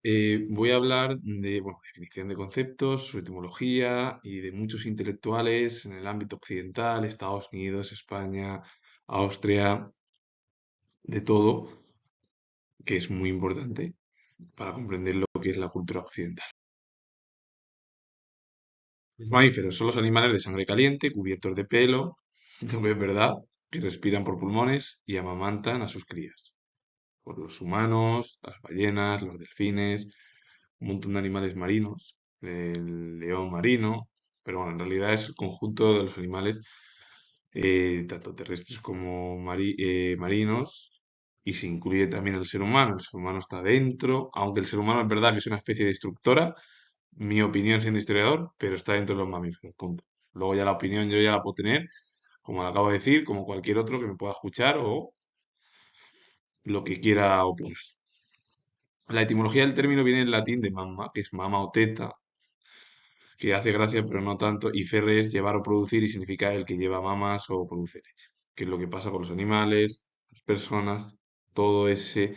Voy a hablar de, bueno, definición de conceptos, su etimología y de muchos intelectuales en el ámbito occidental, Estados Unidos, España, Austria, de todo, que es muy importante para comprender lo que es la cultura occidental. Los mamíferos son los animales de sangre caliente, cubiertos de pelo, es verdad, que respiran por pulmones y amamantan a sus crías. Por los humanos, las ballenas, los delfines, un montón de animales marinos, el león marino, pero bueno, en realidad es el conjunto de los animales, tanto terrestres como marinos, y se incluye también el ser humano. El ser humano está dentro, aunque el ser humano es verdad que es una especie destructora, mi opinión siendo historiador, pero está dentro de los mamíferos, punto. Luego ya la opinión yo ya la puedo tener, como la acabo de decir, como cualquier otro que me pueda escuchar o lo que quiera opinar. La etimología del término viene en latín de mamma, que es mama o teta, que hace gracia pero no tanto, y ferre es llevar o producir y significa el que lleva mamas o produce leche, que es lo que pasa con los animales, las personas, todo ese,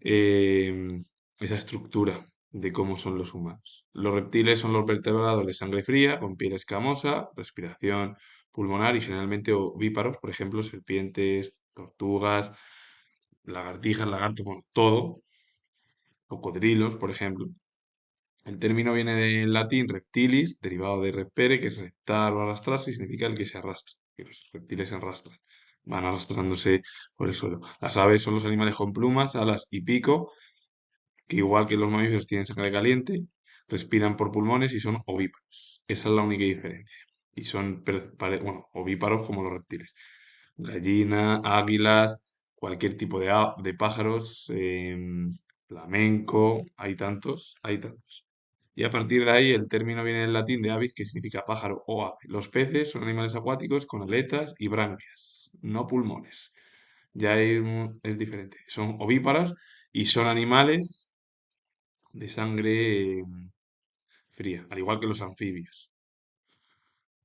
esa estructura de cómo son los humanos. Los reptiles son los vertebrados de sangre fría, con piel escamosa, respiración pulmonar y generalmente ovíparos, por ejemplo, serpientes, tortugas, lagartijas, lagartos, bueno, todo, cocodrilos, por ejemplo. El término viene del latín reptilis, derivado de repere, que es reptar o arrastrarse, y significa el que se arrastra, que los reptiles se arrastran, van arrastrándose por el suelo. Las aves son los animales con plumas, alas y pico, que igual que los mamíferos tienen sangre caliente, respiran por pulmones y son ovíparos. Esa es la única diferencia. Y son, bueno, ovíparos como los reptiles. Gallina, águilas, cualquier tipo de pájaros, flamenco, hay tantos. Y a partir de ahí el término viene del latín de avis, que significa pájaro o ave. Los peces son animales acuáticos con aletas y branquias, no pulmones. Ya es diferente. Son ovíparos y son animales de sangre fría, al igual que los anfibios.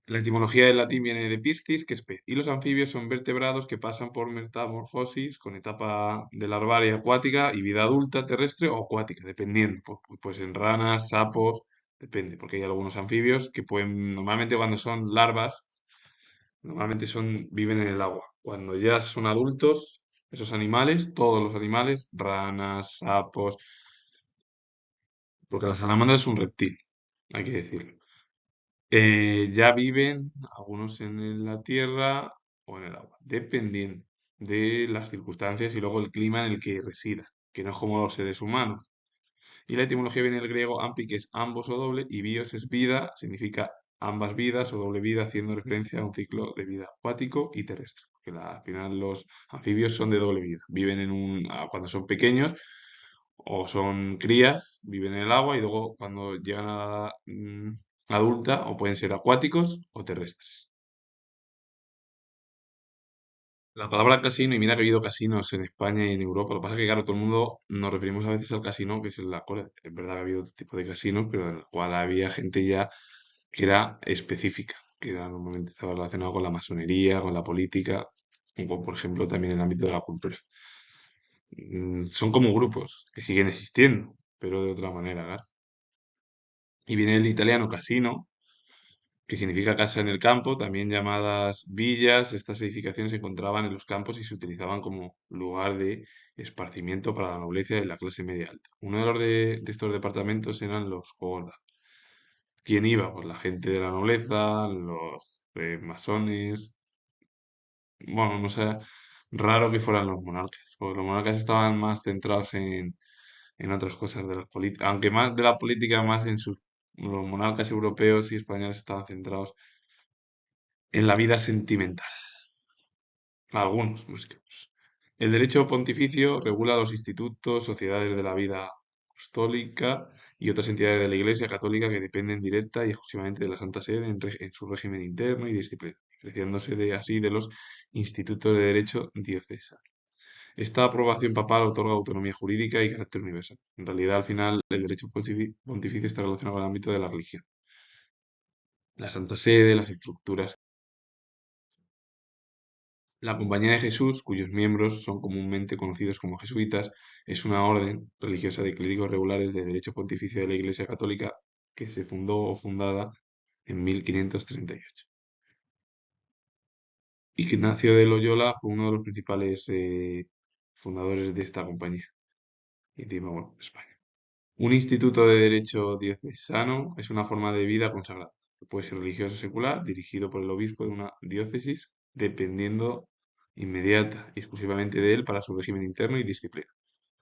La etimología del latín viene de piscis, que es pez, y los anfibios son vertebrados que pasan por metamorfosis con etapa de larvaria acuática y vida adulta terrestre o acuática, dependiendo. Pues en ranas, sapos, depende, porque hay algunos anfibios que pueden, normalmente cuando son larvas, normalmente viven en el agua. Cuando ya son adultos, esos animales, todos los animales, ranas, sapos, porque la salamandra es un reptil, hay que decirlo. Ya viven algunos la tierra o en el agua, dependiendo de las circunstancias y luego el clima en el que resida, que no es como los seres humanos. Y la etimología viene del griego ampi, que es ambos o doble, y bios es vida, significa ambas vidas o doble vida, haciendo referencia a un ciclo de vida acuático y terrestre. Porque al final los anfibios son de doble vida. Viven cuando son pequeños o son crías, viven en el agua y luego cuando llegan a la edad, adulta o pueden ser acuáticos o terrestres. La palabra casino, y mira que ha habido casinos en España y en Europa, lo que pasa es que, claro, todo el mundo nos referimos a veces al casino, que es en la cola. Es verdad que ha habido otro tipo de casinos, pero en el cual había gente ya que era específica, que normalmente estaba relacionado con la masonería, con la política, o por ejemplo también en el ámbito de la cultura. Son como grupos que siguen existiendo, pero de otra manera, ¿verdad? Y viene el italiano casino, que significa casa en el campo, también llamadas villas. Estas edificaciones se encontraban en los campos y se utilizaban como lugar de esparcimiento para la nobleza y la clase media alta. Uno de estos departamentos eran los juegos de azar. ¿Quién iba? Pues la gente de la nobleza, los masones, bueno, no sé, raro que fueran los monarcas, porque los monarcas estaban más centrados en otras cosas de la política, aunque más de la política, más los monarcas europeos y españoles estaban centrados en la vida sentimental, algunos más que otros. El derecho pontificio regula los institutos, sociedades de la vida apostólica y otras entidades de la Iglesia Católica que dependen directa y exclusivamente de la Santa Sede en su régimen interno y disciplina, diferenciándose así de los institutos de derecho diocesano. Esta aprobación papal otorga autonomía jurídica y carácter universal. En realidad, al final, el derecho pontificio está relacionado con el ámbito de la religión. La Santa Sede, las estructuras La Compañía de Jesús, cuyos miembros son comúnmente conocidos como jesuitas, es una orden religiosa de clérigos regulares de derecho pontificio de la Iglesia Católica que se fundó o fundada en 1538. Ignacio de Loyola fue uno de los principales fundadores de esta compañía y encima, bueno, España. Un instituto de derecho diocesano es una forma de vida consagrada, que puede ser religioso o secular, dirigido por el obispo de una diócesis, dependiendo inmediata y exclusivamente de él para su régimen interno y disciplina.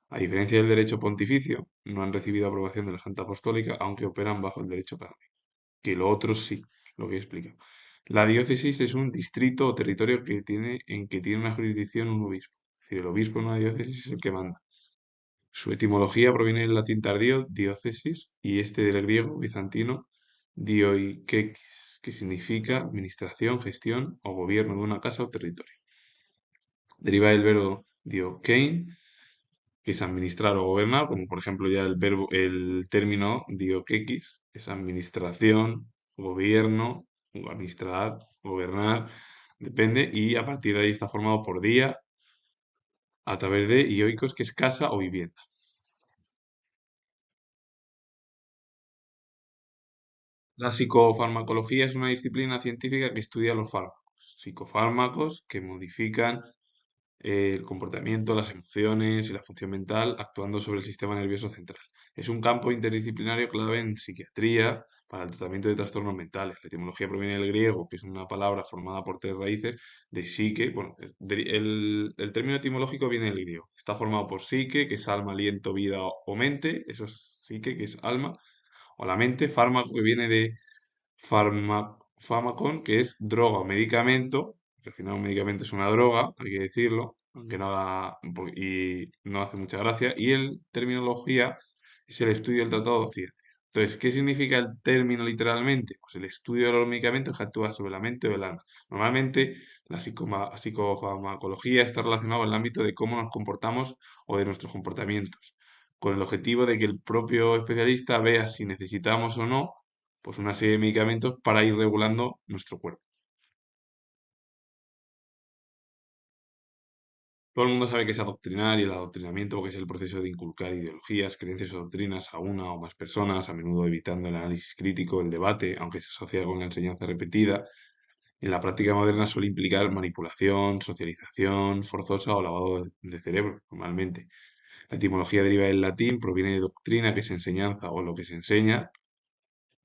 A diferencia del derecho pontificio, no han recibido aprobación de la Santa Apostólica, aunque operan bajo el derecho canónico, que lo otro sí, lo que explica. La diócesis es un distrito o territorio en que tiene una jurisdicción un obispo. Es decir, el obispo en una diócesis es el que manda. Su etimología proviene del latín tardío, diócesis, y este del griego bizantino, dioikeis, que significa administración, gestión o gobierno de una casa o territorio. Deriva del verbo diokein, que es administrar o gobernar, como por ejemplo ya el término dioquequis, es administración, gobierno, o administrar, gobernar, depende, y a partir de ahí está formado por día, a través de ioikos, que es casa o vivienda. La psicofarmacología es una disciplina científica que estudia los fármacos, psicofármacos que modifican el comportamiento, las emociones y la función mental actuando sobre el sistema nervioso central. Es un campo interdisciplinario clave en psiquiatría para el tratamiento de trastornos mentales. La etimología proviene del griego, que es una palabra formada por tres raíces de psique. Bueno, el término etimológico viene del griego. Está formado por psique, que es alma, aliento, vida o mente. Eso es psique, que es alma o la mente. Fármaco, que viene de fármacon, que es droga o medicamento, que al final un medicamento es una droga, hay que decirlo, aunque no y no hace mucha gracia, y el terminología es el estudio del tratado de ciencia. Entonces, ¿qué significa el término literalmente? Pues el estudio de los medicamentos que actúa sobre la mente o el alma. Normalmente la psicofarmacología está relacionada con el ámbito de cómo nos comportamos o de nuestros comportamientos, con el objetivo de que el propio especialista vea si necesitamos o no pues una serie de medicamentos para ir regulando nuestro cuerpo. Todo el mundo sabe que es adoctrinar y el adoctrinamiento, que es el proceso de inculcar ideologías, creencias o doctrinas a una o más personas, a menudo evitando el análisis crítico, el debate, aunque se asocia con la enseñanza repetida. En la práctica moderna suele implicar manipulación, socialización forzosa o lavado de cerebro, normalmente. La etimología deriva del latín, proviene de doctrina, que es enseñanza o lo que se enseña,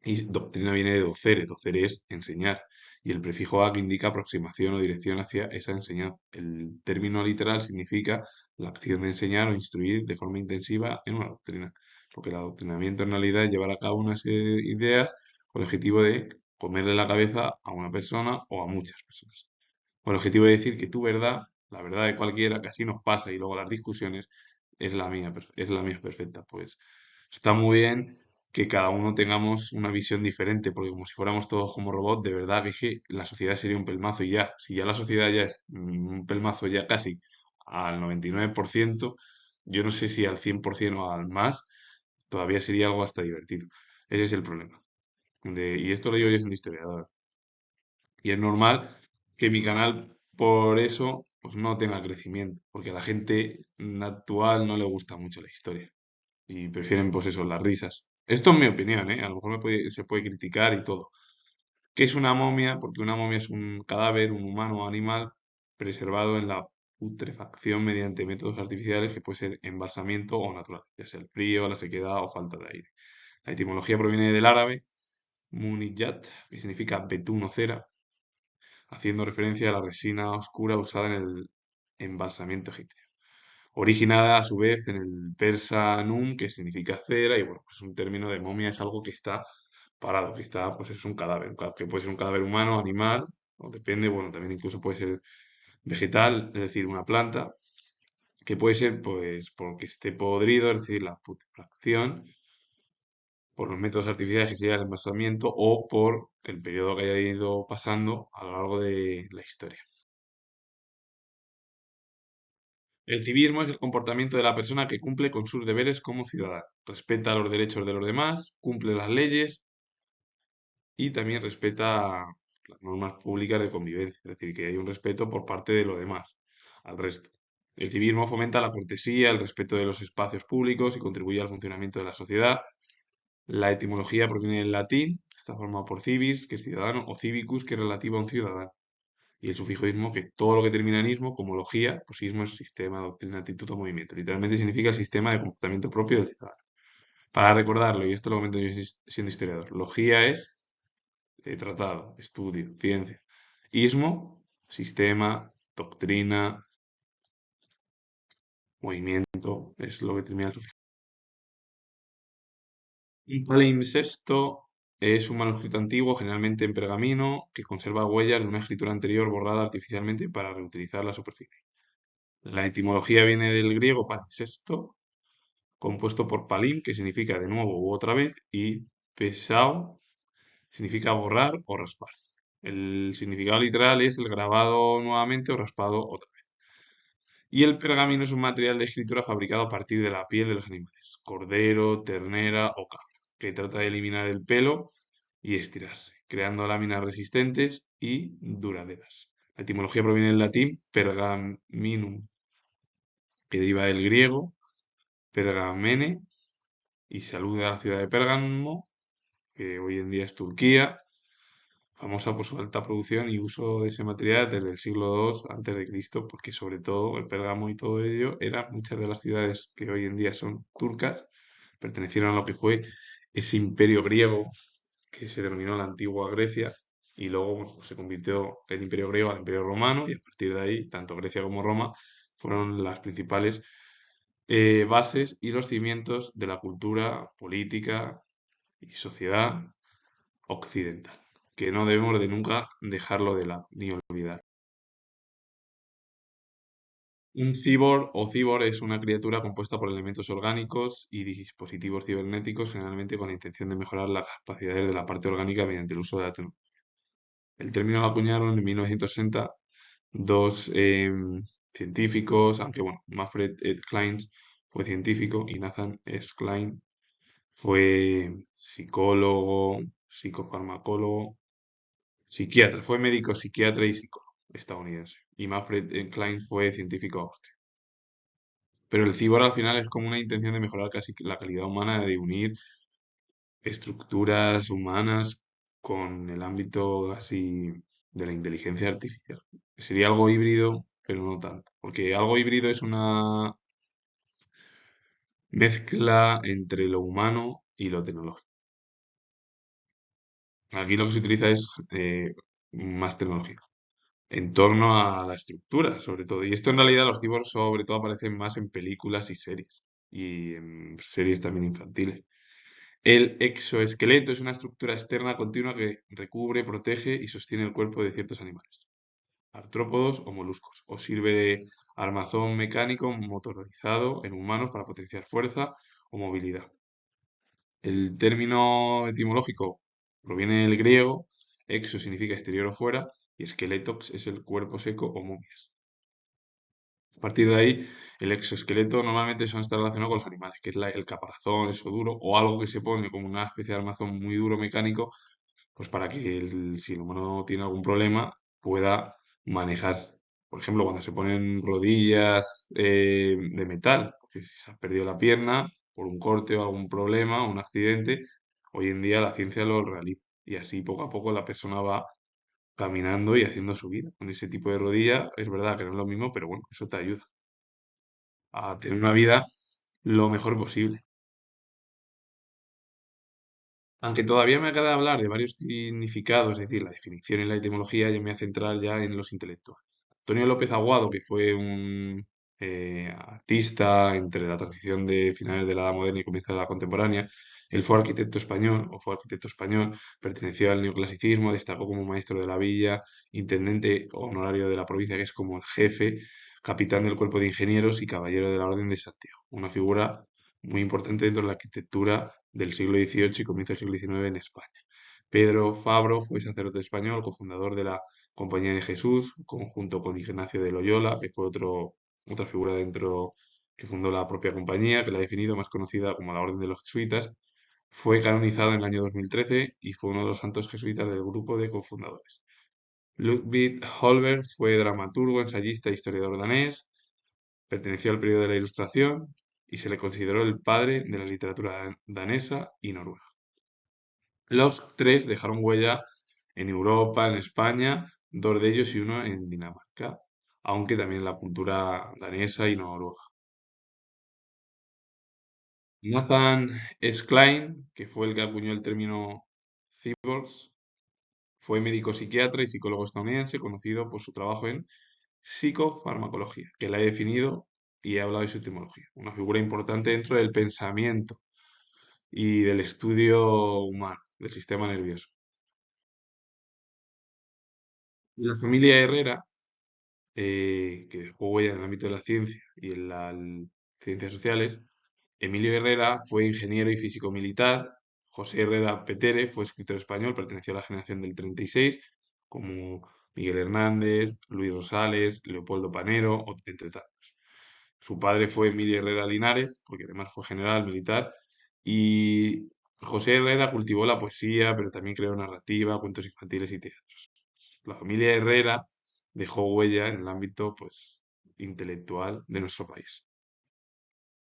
y doctrina viene de docere, docere es enseñar, y el prefijo a que indica aproximación o dirección hacia esa enseñanza. El término literal significa la acción de enseñar o instruir de forma intensiva en una doctrina, porque el adoctrinamiento en realidad es llevar a cabo una serie de ideas con el objetivo de comerle la cabeza a una persona o a muchas personas. Con el objetivo de decir que tu verdad, la verdad de cualquiera, que así nos pasa y luego las discusiones, es la mía perfecta. Pues está muy bien que cada uno tengamos una visión diferente, porque como si fuéramos todos como robots, de verdad que es que la sociedad sería un pelmazo y ya. Si ya la sociedad ya es un pelmazo ya casi al 99%, yo no sé si al 100% o al más, todavía sería algo hasta divertido. Ese es el problema. Y esto lo digo yo siendo historiador. Y es normal que mi canal, por eso, pues no tenga crecimiento, porque a la gente actual no le gusta mucho la historia y prefieren, pues eso, las risas. Esto es mi opinión, ¿eh? A lo mejor se puede criticar y todo. ¿Qué es una momia? Porque una momia es un cadáver, un humano o animal preservado en la putrefacción mediante métodos artificiales que puede ser embalsamiento o natural, ya sea el frío, la sequedad o falta de aire. La etimología proviene del árabe muniyat, que significa betún o cera, haciendo referencia a la resina oscura usada en el embalsamiento egipcio. Originada a su vez en el persa num, que significa cera, y bueno, pues un término de momia es algo que está parado, que está, pues es un cadáver, que puede ser un cadáver humano, animal, o depende, bueno, también incluso puede ser vegetal, es decir, una planta, que puede ser, pues, porque esté podrido, es decir, la putrefacción, por los métodos artificiales que sería el embalsamiento, o por el periodo que haya ido pasando a lo largo de la historia. El civismo es el comportamiento de la persona que cumple con sus deberes como ciudadano, respeta los derechos de los demás, cumple las leyes y también respeta las normas públicas de convivencia, es decir, que hay un respeto por parte de lo demás, al resto. El civismo fomenta la cortesía, el respeto de los espacios públicos y contribuye al funcionamiento de la sociedad. La etimología proviene del latín, está formado por civis, que es ciudadano, o civicus, que es relativo a un ciudadano. Y el sufijo ismo, que todo lo que termina en ismo, como logía, pues ismo es sistema, doctrina, actitud o movimiento. Literalmente significa sistema de comportamiento propio del ciudadano. Para recordarlo, y esto lo comento yo siendo historiador, logía es tratado, estudio, ciencia. Ismo, sistema, doctrina, movimiento, es lo que termina el sufijo. Un palimpsesto es un manuscrito antiguo, generalmente en pergamino, que conserva huellas de una escritura anterior borrada artificialmente para reutilizar la superficie. La etimología viene del griego palimpsesto, compuesto por palim, que significa de nuevo u otra vez, y pesao significa borrar o raspar. El significado literal es el grabado nuevamente o raspado otra vez. Y el pergamino es un material de escritura fabricado a partir de la piel de los animales, cordero, ternera o cabra, que trata de eliminar el pelo y estirarse, creando láminas resistentes y duraderas. La etimología proviene del latín pergaminum, que deriva del griego pergamene y se alude a la ciudad de Pérgamo, que hoy en día es Turquía, famosa por su alta producción y uso de ese material desde el siglo II antes de Cristo, porque sobre todo el Pérgamo y todo ello eran muchas de las ciudades que hoy en día son turcas, pertenecieron a lo que fue ese imperio griego que se denominó la antigua Grecia y luego bueno, pues se convirtió el imperio griego al imperio romano y a partir de ahí tanto Grecia como Roma fueron las principales bases y los cimientos de la cultura política y sociedad occidental, que no debemos de nunca dejarlo de lado ni olvidar. Un cyborg o cyborg es una criatura compuesta por elementos orgánicos y dispositivos cibernéticos, generalmente con la intención de mejorar las capacidades de la parte orgánica mediante el uso de la tecnología. El término lo acuñaron en 1960 dos científicos, aunque bueno, Manfred Klein fue científico y Nathan S. Klein fue psicólogo, psicofarmacólogo, psiquiatra, fue médico, psiquiatra y psicólogo estadounidense. Y Manfred Klein fue científico austríaco. Pero el cibor al final es como una intención de mejorar casi la calidad humana, de unir estructuras humanas con el ámbito así de la inteligencia artificial. Sería algo híbrido, pero no tanto. Porque algo híbrido es una mezcla entre lo humano y lo tecnológico. Aquí lo que se utiliza es más tecnología en torno a la estructura, sobre todo. Y esto en realidad los cyborgs sobre todo aparecen más en películas y series, y en series también infantiles. El exoesqueleto es una estructura externa continua que recubre, protege y sostiene el cuerpo de ciertos animales, artrópodos o moluscos, o sirve de armazón mecánico motorizado en humanos para potenciar fuerza o movilidad. El término etimológico proviene del griego, exo significa exterior o fuera, y esqueletox es el cuerpo seco o momias. A partir de ahí, el exoesqueleto normalmente suele estar relacionado con los animales, que es el caparazón, eso duro, o algo que se pone como una especie de armazón muy duro mecánico, pues para que si el humano tiene algún problema, pueda manejar. Por ejemplo, cuando se ponen rodillas de metal, porque si se ha perdido la pierna por un corte o algún problema, un accidente, hoy en día la ciencia lo realiza. Y así poco a poco la persona va caminando y haciendo su vida. Con ese tipo de rodilla, es verdad que no es lo mismo, pero bueno, eso te ayuda a tener una vida lo mejor posible. Aunque todavía me queda hablar de varios significados, es decir, la definición y la etimología, yo me voy a centrar ya en los intelectuales. Antonio López Aguado, que fue un artista entre la transición de finales de la Edad Moderna y comienzo de la contemporánea, él fue arquitecto español, o fue arquitecto español, perteneció al neoclasicismo, destacó como maestro de la villa, intendente honorario de la provincia, que es como el jefe, capitán del cuerpo de ingenieros y caballero de la Orden de Santiago. Una figura muy importante dentro de la arquitectura del siglo XVIII y comienzo del siglo XIX en España. Pedro Fabro fue sacerdote español, cofundador de la Compañía de Jesús, junto con Ignacio de Loyola, que fue otra figura dentro que fundó la propia compañía, que la ha definido más conocida como la Orden de los Jesuitas. Fue canonizado en el año 2013 y fue uno de los santos jesuitas del grupo de cofundadores. Ludwig Holberg fue dramaturgo, ensayista e historiador danés, perteneció al periodo de la Ilustración y se le consideró el padre de la literatura danesa y noruega. Los tres dejaron huella en Europa, en España, dos de ellos y uno en Dinamarca, aunque también en la cultura danesa y noruega. Nathan S. Klein, que fue el que acuñó el término cyborgs, fue médico psiquiatra y psicólogo estadounidense, conocido por su trabajo en psicofarmacología, que la he definido y he hablado de su etimología. Una figura importante dentro del pensamiento y del estudio humano, del sistema nervioso. Y la familia Herrera, que dejó huella en el ámbito de la ciencia y en las ciencias sociales, Emilio Herrera fue ingeniero y físico militar. José Herrera Petere fue escritor español, perteneció a la generación del 36, como Miguel Hernández, Luis Rosales, Leopoldo Panero, entre tantos. Su padre fue Emilio Herrera Linares, porque además fue general militar, y José Herrera cultivó la poesía, pero también creó narrativa, cuentos infantiles y teatros. La familia Herrera dejó huella en el ámbito, pues, intelectual de nuestro país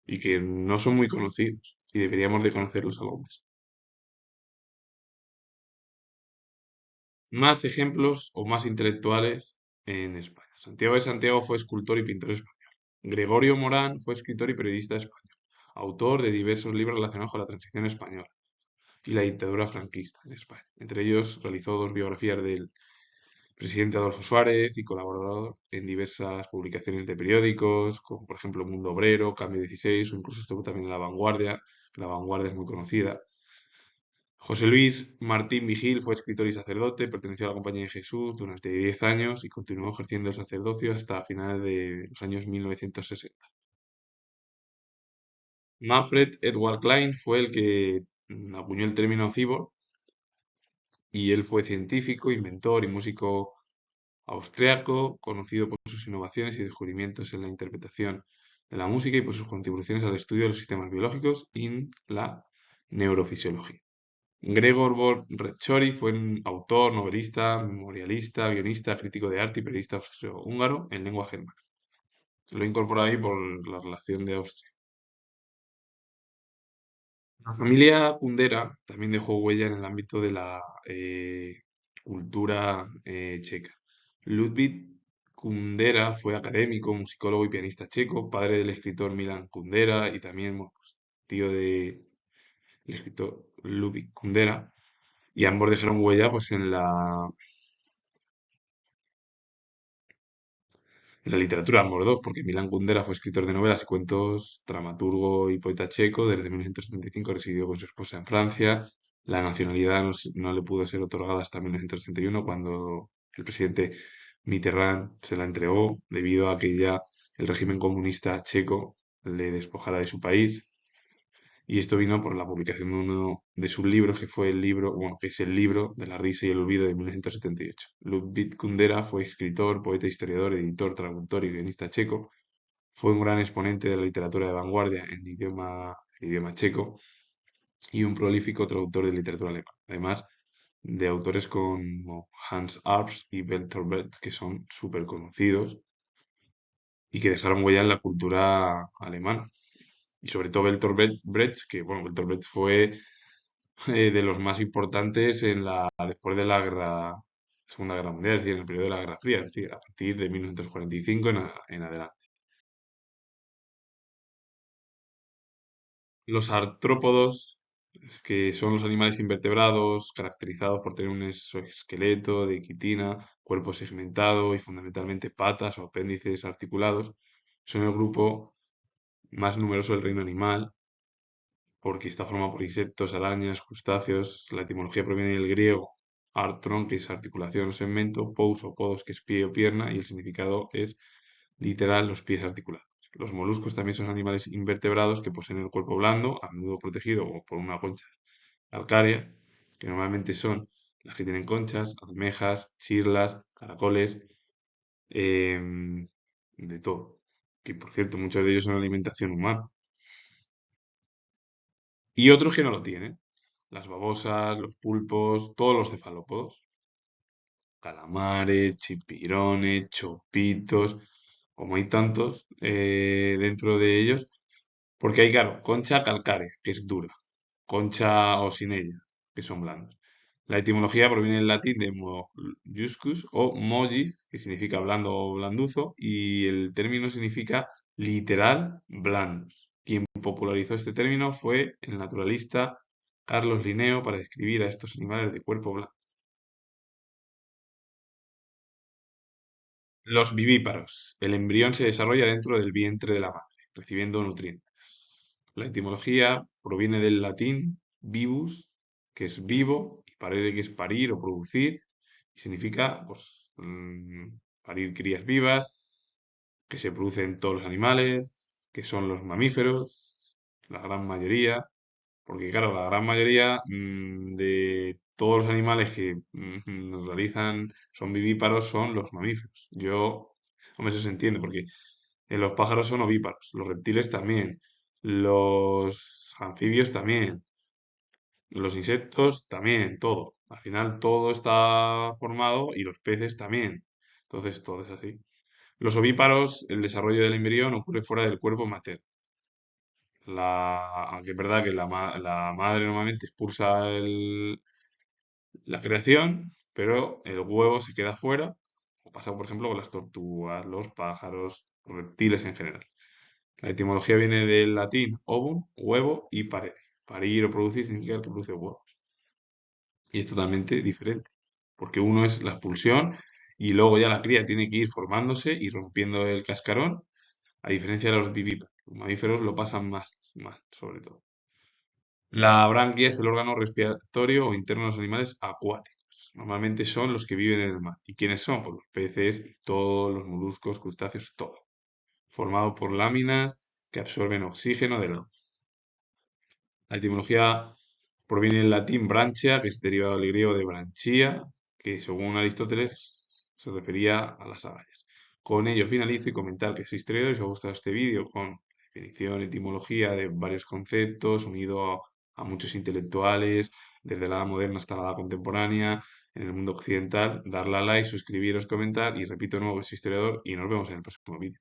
y que no son muy conocidos y deberíamos de conocerlos algo más. Más ejemplos o más intelectuales en España. Santiago de Santiago fue escultor y pintor español. Gregorio Morán fue escritor y periodista español, autor de diversos libros relacionados con la transición española y la dictadura franquista en España. Entre ellos realizó dos biografías del presidente Adolfo Suárez y colaborador en diversas publicaciones de periódicos, como por ejemplo Mundo Obrero, Cambio 16 o incluso estuvo también en La Vanguardia. La Vanguardia es muy conocida. José Luis Martín Vigil fue escritor y sacerdote, perteneció a la Compañía de Jesús durante 10 años y continuó ejerciendo el sacerdocio hasta finales de los años 1960. Manfred Edward Klein fue el que acuñó el término cyborg y él fue científico, inventor y músico austriaco, conocido por sus innovaciones y descubrimientos en la interpretación de la música y por sus contribuciones al estudio de los sistemas biológicos y la neurofisiología. Gregor Rechovy fue un autor, novelista, memorialista, guionista, crítico de arte y periodista austrohúngaro en lengua germana. Se lo incorpora ahí por la relación de Austria. La familia Kundera también dejó huella en el ámbito de la cultura checa. Ludwig Kundera fue académico, musicólogo y pianista checo, padre del escritor Milan Kundera y también bueno, pues, tío del escritor Ludwig Kundera. Y ambos dejaron huella pues, en la literatura, ambos dos, porque Milan Kundera fue escritor de novelas y cuentos, dramaturgo y poeta checo. Desde 1975 residió con su esposa en Francia. La nacionalidad no le pudo ser otorgada hasta 1961, cuando el presidente Mitterrand se la entregó, debido a que ya el régimen comunista checo le despojara de su país. Y esto vino por la publicación de uno de sus libros, que fue el libro, bueno, que es el libro de la risa y el olvido de 1978. Ludwig Kundera fue escritor, poeta, historiador, editor, traductor y guionista checo. Fue un gran exponente de la literatura de vanguardia en idioma checo y un prolífico traductor de literatura alemana. Además de autores como Hans Arps y Bertolt Brecht, que son súper conocidos y que dejaron huella en la cultura alemana. Y sobre todo Bertolt Brecht, que bueno, Bertolt Brecht fue de los más importantes después de la Segunda Guerra Mundial, es decir, en el periodo de la Guerra Fría, es decir, a partir de 1945 en adelante. Los artrópodos, que son los animales invertebrados caracterizados por tener un exoesqueleto de quitina, cuerpo segmentado y fundamentalmente patas o apéndices articulados, son el grupo más numeroso del reino animal porque está formado por insectos, arañas, crustáceos. La etimología proviene del griego artron, que es articulación o segmento, pous o podos, que es pie o pierna, y el significado es literal los pies articulados. Los moluscos también son animales invertebrados que poseen el cuerpo blando, a menudo protegido o por una concha calcárea, que normalmente son las que tienen conchas, almejas, chirlas, caracoles, em, de todo. Que por cierto, muchos de ellos son alimentación humana. Y otros que no lo tienen. Las babosas, los pulpos, todos los cefalópodos. calamares, chipirones, chopitos, como hay tantos dentro de ellos, porque hay, claro, concha calcárea, que es dura, concha o sin ella, que son blandos. La etimología proviene del latín de molluscus o mollis, que significa blando o blanduzo, y el término significa literal blandos. Quien popularizó este término fue el naturalista Carlos Linneo para describir a estos animales de cuerpo blanco. Los vivíparos. El embrión se desarrolla dentro del vientre de la madre, recibiendo nutrientes. La etimología proviene del latín vivus, que es vivo, y parere, que es parir o producir, y significa pues, parir crías vivas, que se producen en todos los animales, que son los mamíferos, la gran mayoría, porque claro, la gran mayoría de todos los animales que nos realizan, son vivíparos, son los mamíferos. Hombre, eso se entiende, porque los pájaros son ovíparos, los reptiles también, los anfibios también, los insectos también, todo. Al final todo está formado y los peces también. Entonces todo es así. Los ovíparos, el desarrollo del embrión ocurre fuera del cuerpo materno. Aunque es verdad que la madre normalmente expulsa la creación, pero el huevo se queda fuera, o pasa por ejemplo con las tortugas, los pájaros, los reptiles en general. La etimología viene del latín ovum, huevo, y parere. Parir o producir significa el que produce huevos. Y es totalmente diferente, porque uno es la expulsión y luego ya la cría tiene que ir formándose y rompiendo el cascarón, a diferencia de los vivíparos. Los mamíferos lo pasan más sobre todo. La branquia es el órgano respiratorio o interno de los animales acuáticos. Normalmente son los que viven en el mar. ¿Y quiénes son? Pues los peces, todos los moluscos, crustáceos, todo. Formado por láminas que absorben oxígeno del agua. La etimología proviene del latín branchia, que es derivado del griego de branchia, que según Aristóteles se refería a las agallas. Con ello finalizo y comentar que soy historiador y si os ha gustado este vídeo con definición, etimología de varios conceptos, unido a muchos intelectuales, desde la edad moderna hasta la edad contemporánea, en el mundo occidental, darle a like, suscribiros, comentar y repito de nuevo que soy historiador y nos vemos en el próximo vídeo.